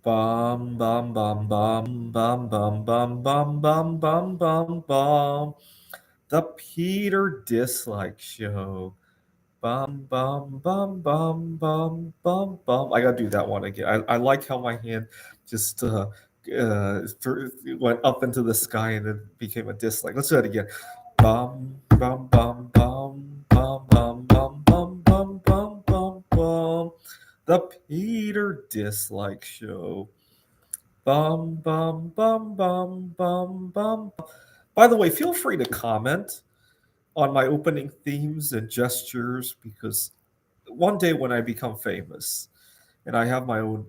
Bum bum bum bum bum bum bum bum bum bum bum bum. The Peter Dislike Show. Bum bum bum bum bum bum bum. I gotta do that one again. I like how my hand just went up into the sky and it became a dislike. Let's do that again. Bum bum bum bum bum bum bum bum bum bum bum bum. The Peter Dislike Show. Bum bum bum bum bum bum. By the way, feel free to comment on my opening themes and gestures because one day when I become famous and I have my own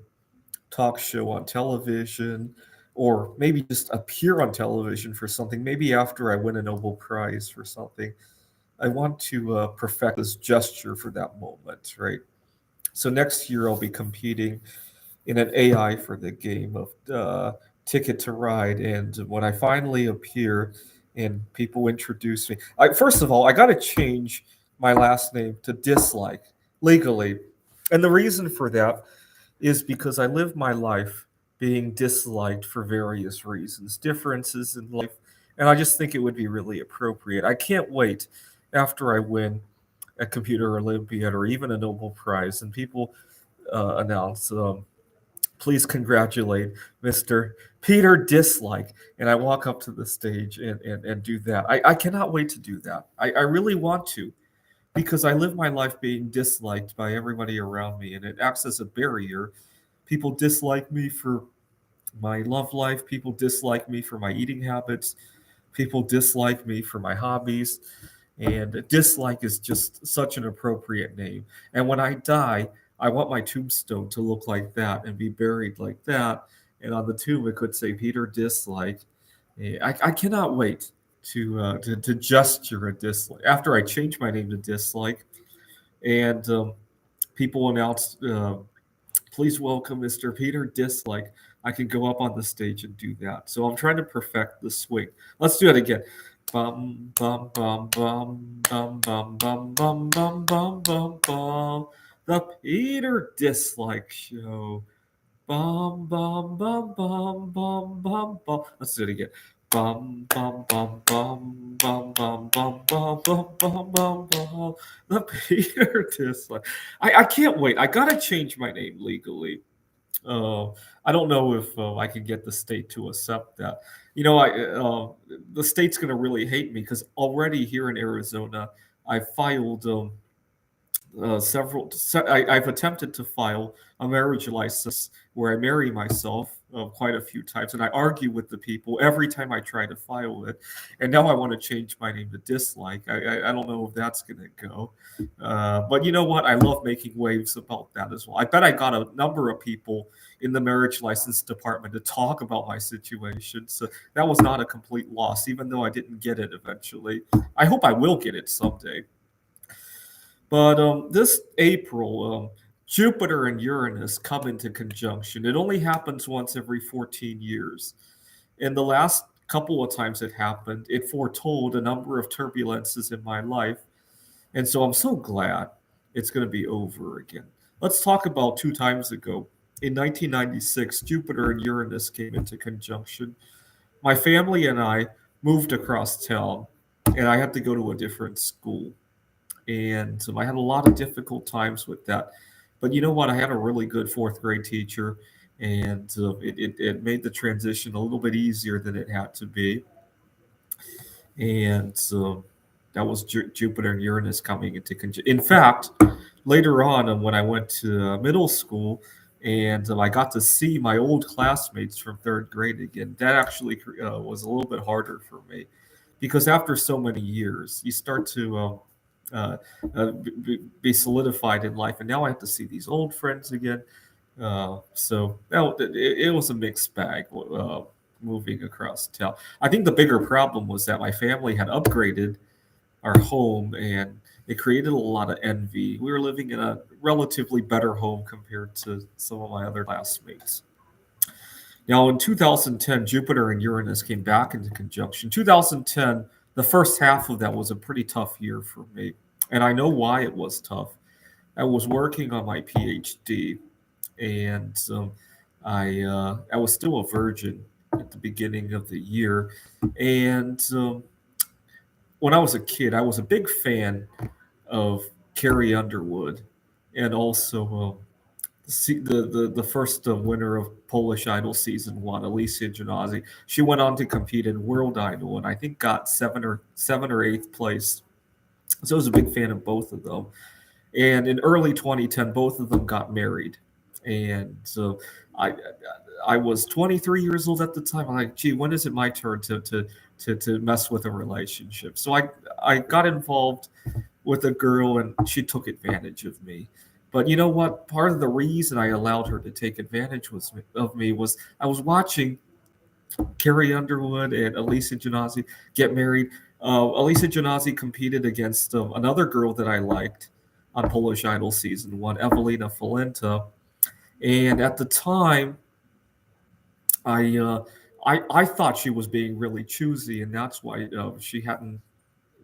talk show on television, or maybe just appear on television for something, maybe after I win a Nobel Prize for something, I want to perfect this gesture for that moment, right? So next year I'll be competing in an AI for the game of Ticket to Ride. And when I finally appear and people introduce me, first of all, I got to change my last name to Dislike legally. And the reason for that is because I live my life being disliked for various reasons, differences in life. And I just think it would be really appropriate. I can't wait after I win a computer Olympiad or even a Nobel Prize and people announce please congratulate Mr. Peter Dislike. And I walk up to the stage and do that. I cannot wait to do that. I really want to because I live my life being disliked by everybody around me, and it acts as a barrier. People dislike me for my love life, people dislike me for my eating habits, people dislike me for my hobbies. And dislike is just such an appropriate name. And when I die, I want my tombstone to look like that and be buried like that. And on the tomb, it could say Peter Dislike. I cannot wait to gesture a dislike. After I change my name to Dislike, and people announce, please welcome Mr. Peter Dislike. I can go up on the stage and do that. So I'm trying to perfect the swing. Let's do it again. Bum bum bum bum bum bum bum bum bum bum bum bum. The Peter Dislike Show. Bum bum bum bum bum bum bum. Let's do it again. Bum bum bum bum bum bum bum bum bum bum bum bum. The Peter Dislike. I can't wait. I gotta change my name legally. Uh, I don't know if I can get the state to accept that. You know, the state's going to really hate me because already here in Arizona, I filed I've attempted to file a marriage license where I marry myself quite a few times, and I argue with the people every time I try to file it. And now I want to change my name to Dislike. I don't know if that's going to go, but you know what? I love making waves about that as well. I bet I got a number of people in the marriage license department to talk about my situation. So that was not a complete loss, even though I didn't get it eventually. I hope I will get it someday. But this April, Jupiter and Uranus come into conjunction. It only happens once every 14 years. And the last couple of times it happened, it foretold a number of turbulences in my life. And so I'm so glad it's going to be over again. Let's talk about 2 times ago. In 1996, Jupiter and Uranus came into conjunction. My family and I moved across town, and I had to go to a different school. And I had a lot of difficult times with that. But you know what? I had a really good fourth grade teacher, and it made the transition a little bit easier than it had to be. And that was Jupiter and Uranus coming into conjunction. In fact, later on, when I went to middle school, and I got to see my old classmates from third grade again, that actually was a little bit harder for me because after so many years, you start to uh, be solidified in life. And now I have to see these old friends again. So it was a mixed bag moving across town. I think the bigger problem was that my family had upgraded our home and it created a lot of envy. We were living in a relatively better home compared to some of my other classmates. Now, in 2010, Jupiter and Uranus came back into conjunction. 2010, the first half of that was a pretty tough year for me. And I know why it was tough. I was working on my PhD, and I was still a virgin at the beginning of the year, and when I was a kid, I was a big fan of Carrie Underwood, and also the first winner of Polish Idol season one, Alicia Janazi. She went on to compete in World Idol, and I think got seven or eighth place. So I was a big fan of both of them. And in early 2010, both of them got married. And so I I was 23 years old at the time. I'm like, gee, when is it my turn to mess with a relationship? So I got involved with a girl, and she took advantage of me. But you know what? Part of the reason I allowed her to take advantage of me was I was watching Carrie Underwood and Elisa Genasi get married. Elisa Genasi competed against another girl that I liked on Polish Idol season one, Evelina Falenta. And at the time, I, uh, I thought she was being really choosy, and that's why she hadn't.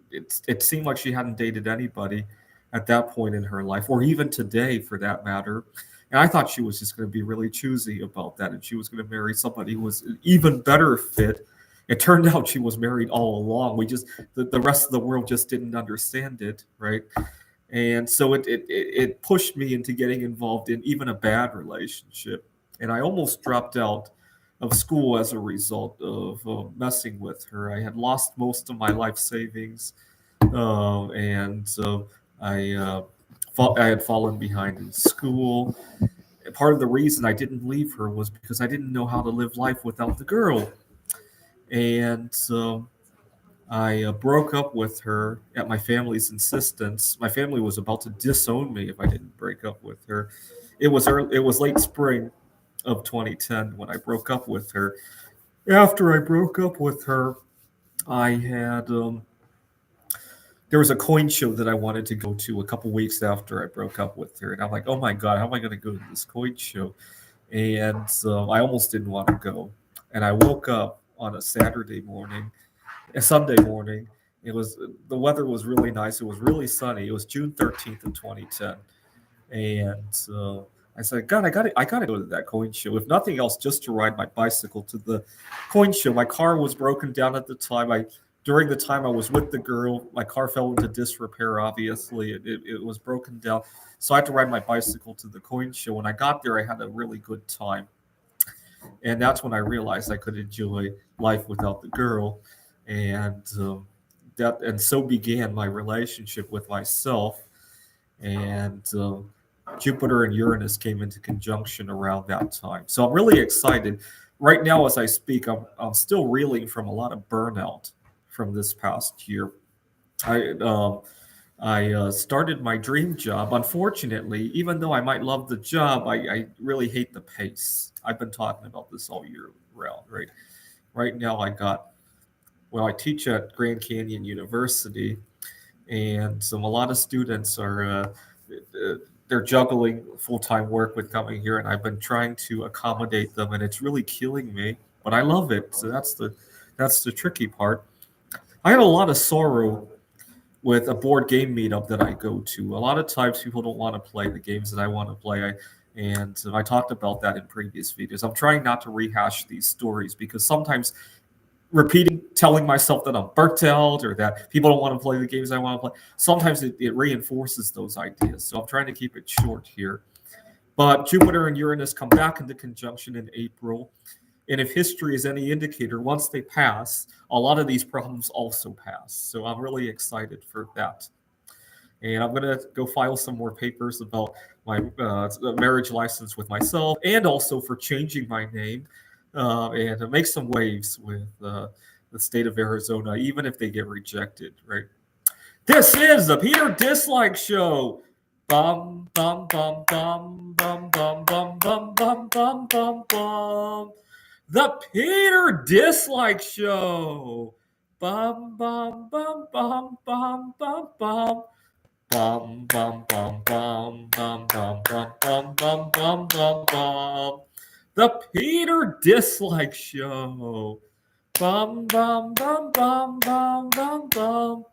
It seemed like she hadn't dated anybody at that point in her life, or even today for that matter. And I thought she was just going to be really choosy about that, and she was going to marry somebody who was an even better fit. It turned out she was married all along. We just the rest of the world just didn't understand it, right? And so it pushed me into getting involved in even a bad relationship, and I almost dropped out of school as a result of messing with her. I had lost most of my life savings, and so I had fallen behind in school. And part of the reason I didn't leave her was because I didn't know how to live life without the girl, and so I broke up with her at my family's insistence. My family was about to disown me if I didn't break up with her. It was late spring of 2010 when I broke up with her. After I broke up with her, I had there was a coin show that I wanted to go to a couple weeks after I broke up with her, and I'm like, oh my god, how am I going to go to this coin show? And so I almost didn't want to go. And I woke up on a Saturday morning, a Sunday morning. The weather was really nice. It was really sunny. It was June 13th in 2010, and I said, God, I got to go to that coin show. If nothing else, just to ride my bicycle to the coin show. My car was broken down at the time. During the time I was with the girl, my car fell into disrepair. Obviously, it was broken down, so I had to ride my bicycle to the coin show. When I got there, I had a really good time, and that's when I realized I could enjoy life without the girl, and so began my relationship with myself. And Jupiter and Uranus came into conjunction around that time. So I'm really excited. Right now, as I speak, I'm still reeling from a lot of burnout from this past year. I started my dream job. Unfortunately, even though I might love the job, I really hate the pace. I've been talking about this all year round, right? Right now, I teach at Grand Canyon University, and a lot of students are they're juggling full-time work with coming here, and I've been trying to accommodate them, and it's really killing me. But I love it, so that's the tricky part. I had a lot of sorrow with a board game meetup that I go to. A lot of times, people don't want to play the games that I want to play. And I talked about that in previous videos. I'm trying not to rehash these stories because sometimes telling myself that I'm burnt out or that people don't want to play the games I want to play, sometimes it reinforces those ideas. So I'm trying to keep it short here. But Jupiter and Uranus come back into conjunction in April. And if history is any indicator, once they pass, a lot of these problems also pass. So I'm really excited for that. And I'm going to go file some more papers about my marriage license with myself and also for changing my name and to make some waves with the state of Arizona, even if they get rejected, right? This is the Peter Dislike Show. Bum, bum, bum, bum, bum, bum, bum, bum, bum, bum, bum, bum. The Peter Dislike Show. Bum, bum, bum, bum, bum, bum, bum. Bum, bum, bum, bum, bum, bum, bum, bum, bum, bum, bum, bum. The Peter Dislike Show. Bum, bum, bum, bum, bum, bum, bum.